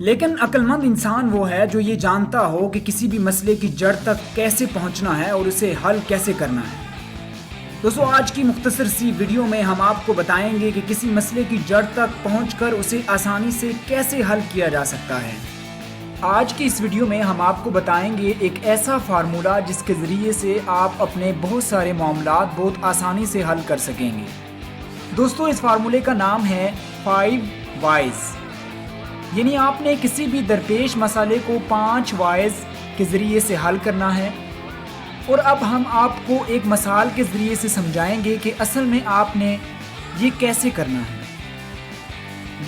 لیکن عقلمند انسان وہ ہے جو یہ جانتا ہو کہ کسی بھی مسئلے کی جڑ تک کیسے پہنچنا ہے اور اسے حل کیسے کرنا ہے۔ دوستوں، آج کی مختصر سی ویڈیو میں ہم آپ کو بتائیں گے کہ کسی مسئلے کی جڑ تک پہنچ کر اسے آسانی سے کیسے حل کیا جا سکتا ہے۔ آج کی اس ویڈیو میں ہم آپ کو بتائیں گے ایک ایسا فارمولا جس کے ذریعے سے آپ اپنے بہت سارے معاملات بہت آسانی سے حل کر سکیں گے۔ دوستوں، اس فارمولے کا نام ہے 5 وائز، یعنی آپ نے کسی بھی درپیش مسئلے کو 5 وائز کے ذریعے سے حل کرنا ہے۔ اور اب ہم آپ کو ایک مثال کے ذریعے سے سمجھائیں گے کہ اصل میں آپ نے یہ کیسے کرنا ہے۔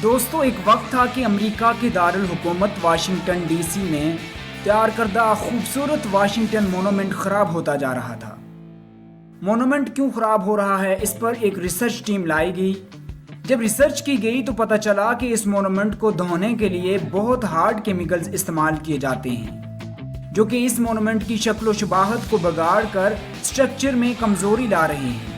دوستوں، ایک وقت تھا کہ امریکہ کے دارالحکومت واشنگٹن ڈی سی میں تیار کردہ خوبصورت واشنگٹن مونومنٹ خراب ہوتا جا رہا تھا۔ مونومنٹ کیوں خراب ہو رہا ہے، اس پر ایک ریسرچ ٹیم لائی گئی۔ جب ریسرچ کی گئی تو پتہ چلا کہ اس مونومنٹ کو دھونے کے لیے بہت ہارڈ کیمیکلز استعمال کیے جاتے ہیں، جو کہ اس مونومنٹ کی شکل و شباہت کو بگاڑ کر سٹرکچر میں کمزوری لا رہے ہیں۔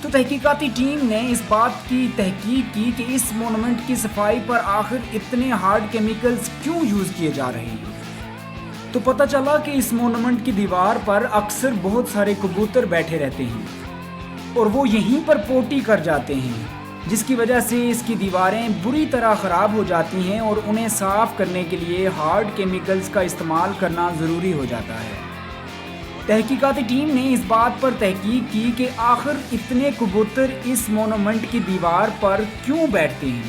تو تحقیقاتی ٹیم نے اس بات کی تحقیق کی کہ اس مونومنٹ کی صفائی پر آخر اتنے ہارڈ کیمیکلز کیوں یوز کیے جا رہے ہیں۔ تو پتہ چلا کہ اس مونومنٹ کی دیوار پر اکثر بہت سارے کبوتر بیٹھے رہتے ہیں اور وہ یہیں پر پوٹی کر جاتے ہیں، جس کی وجہ سے اس کی دیواریں بری طرح خراب ہو جاتی ہیں اور انہیں صاف کرنے کے لیے ہارڈ کیمیکلز کا استعمال کرنا ضروری ہو جاتا ہے۔ تحقیقاتی ٹیم نے اس بات پر تحقیق کی کہ آخر اتنے کبوتر اس مونومنٹ کی دیوار پر کیوں بیٹھتے ہیں۔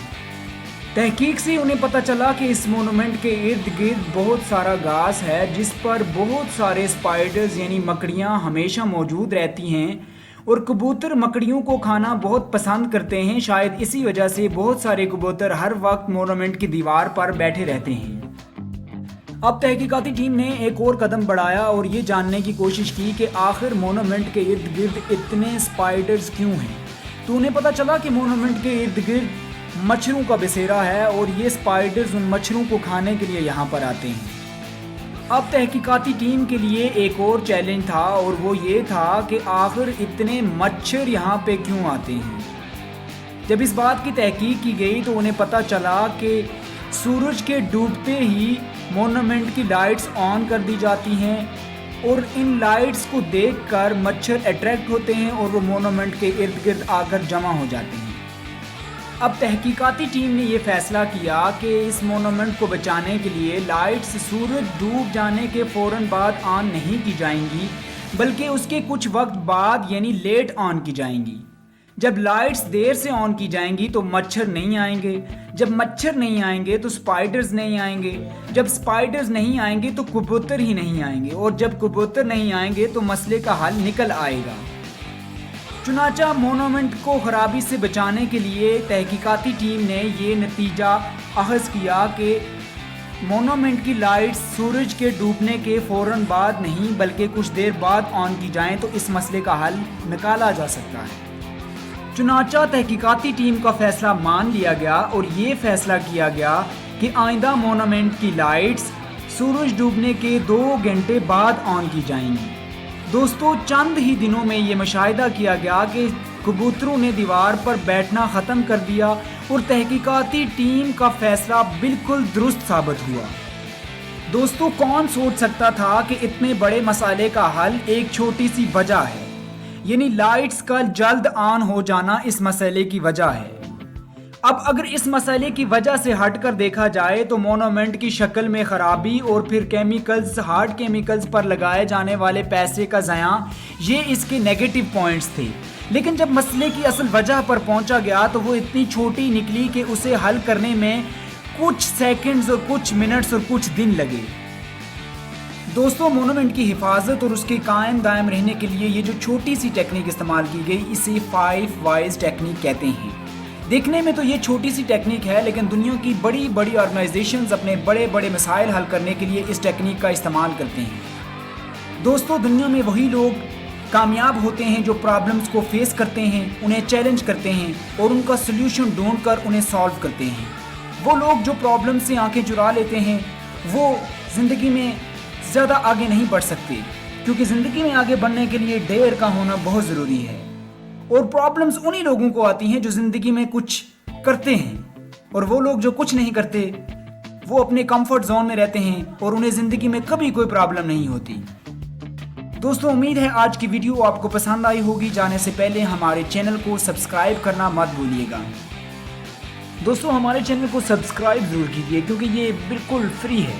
تحقیق سے انہیں پتہ چلا کہ اس مونومنٹ کے ارد گرد بہت سارا گھاس ہے جس پر بہت سارے اسپائڈرز یعنی مکڑیاں ہمیشہ موجود رہتی ہیں، اور کبوتر مکڑیوں کو کھانا بہت پسند کرتے ہیں۔ شاید اسی وجہ سے بہت سارے کبوتر ہر وقت مونومنٹ کی دیوار پر بیٹھے رہتے ہیں۔ اب تحقیقاتی ٹیم نے ایک اور قدم بڑھایا اور یہ جاننے کی کوشش کی کہ آخر مونومنٹ کے ارد گرد اتنے اسپائڈرز کیوں ہیں۔ تو انہیں پتہ چلا کہ مونومنٹ کے ارد گرد مچھروں کا بسیرا ہے اور یہ اسپائڈرز ان مچھروں کو کھانے کے لیے یہاں پر آتے ہیں۔ اب تحقیقاتی ٹیم کے لیے ایک اور چیلنج تھا، اور وہ یہ تھا کہ آخر اتنے مچھر یہاں پہ کیوں آتے ہیں۔ جب اس بات کی تحقیق کی گئی تو انہیں پتہ چلا کہ سورج کے ڈوبتے ہی مونومنٹ کی لائٹس آن کر دی جاتی ہیں، اور ان لائٹس کو دیکھ کر مچھر اٹریکٹ ہوتے ہیں اور وہ مونومنٹ کے ارد گرد آ کر جمع ہو جاتے ہیں۔ اب تحقیقاتی ٹیم نے یہ فیصلہ کیا کہ اس مونومنٹ کو بچانے کے لیے لائٹس سورج ڈوب جانے کے فوراً بعد آن نہیں کی جائیں گی، بلکہ اس کے کچھ وقت بعد یعنی لیٹ آن کی جائیں گی۔ جب لائٹس دیر سے آن کی جائیں گی تو مچھر نہیں آئیں گے، جب مچھر نہیں آئیں گے تو سپائڈرز نہیں آئیں گے، جب سپائڈرز نہیں آئیں گے تو کبوتر ہی نہیں آئیں گے، اور جب کبوتر نہیں آئیں گے تو مسئلے کا حل نکل آئے گا۔ چنانچہ مونومنٹ کو خرابی سے بچانے کے لیے تحقیقاتی ٹیم نے یہ نتیجہ اخذ کیا کہ مونومنٹ کی لائٹس سورج کے ڈوبنے کے فوراً بعد نہیں بلکہ کچھ دیر بعد آن کی جائیں تو اس مسئلے کا حل نکالا جا سکتا ہے۔ چنانچہ تحقیقاتی ٹیم کا فیصلہ مان لیا گیا اور یہ فیصلہ کیا گیا کہ آئندہ مونومنٹ کی لائٹس سورج ڈوبنے کے 2 گھنٹے بعد آن کی جائیں گی۔ دوستو، چند ہی دنوں میں یہ مشاہدہ کیا گیا کہ کبوتروں نے دیوار پر بیٹھنا ختم کر دیا، اور تحقیقاتی ٹیم کا فیصلہ بالکل درست ثابت ہوا۔ دوستو، کون سوچ سکتا تھا کہ اتنے بڑے مسئلے کا حل ایک چھوٹی سی وجہ ہے، یعنی لائٹس کا جلد آن ہو جانا اس مسئلے کی وجہ ہے۔ اب اگر اس مسئلے کی وجہ سے ہٹ کر دیکھا جائے تو مونومنٹ کی شکل میں خرابی اور پھر کیمیکلز، ہارڈ کیمیکلز پر لگائے جانے والے پیسے کا ضیاع، یہ اس کے نیگیٹو پوائنٹس تھے۔ لیکن جب مسئلے کی اصل وجہ پر پہنچا گیا تو وہ اتنی چھوٹی نکلی کہ اسے حل کرنے میں کچھ سیکنڈز اور کچھ منٹس اور کچھ دن لگے۔ دوستوں، مونومنٹ کی حفاظت اور اس کے قائم دائم رہنے کے لیے یہ جو چھوٹی سی ٹیکنیک استعمال کی گئی، اسے 5 وائز ٹیکنیک کہتے ہیں۔ دیکھنے میں تو یہ چھوٹی سی ٹیکنیک ہے، لیکن دنیا کی بڑی بڑی آرگنائزیشنز اپنے بڑے بڑے مسائل حل کرنے کے لیے اس ٹیکنیک کا استعمال کرتے ہیں۔ دوستوں، دنیا میں وہی لوگ کامیاب ہوتے ہیں جو پرابلمز کو فیس کرتے ہیں، انہیں چیلنج کرتے ہیں اور ان کا سلوشن ڈھونڈ کر انہیں سالو کرتے ہیں۔ وہ لوگ جو پرابلم سے آنکھیں چرا لیتے ہیں وہ زندگی میں زیادہ آگے نہیں بڑھ سکتے، کیونکہ زندگی میں آگے بڑھنے کے لیے ڈیر کا ہونا بہت ضروری ہے. اور پرابلمز انہی لوگوں کو آتی ہیں جو زندگی میں کچھ کرتے ہیں، اور وہ لوگ جو کچھ نہیں کرتے وہ اپنے کمفرٹ زون میں رہتے ہیں اور انہیں زندگی میں کبھی کوئی پرابلم نہیں ہوتی. دوستو امید ہے آج کی ویڈیو آپ کو پسند آئی ہوگی. جانے سے پہلے ہمارے چینل کو سبسکرائب کرنا مت بھولیے گا. دوستو ہمارے چینل کو سبسکرائب ضرور کیجیے کیونکہ یہ بالکل فری ہے.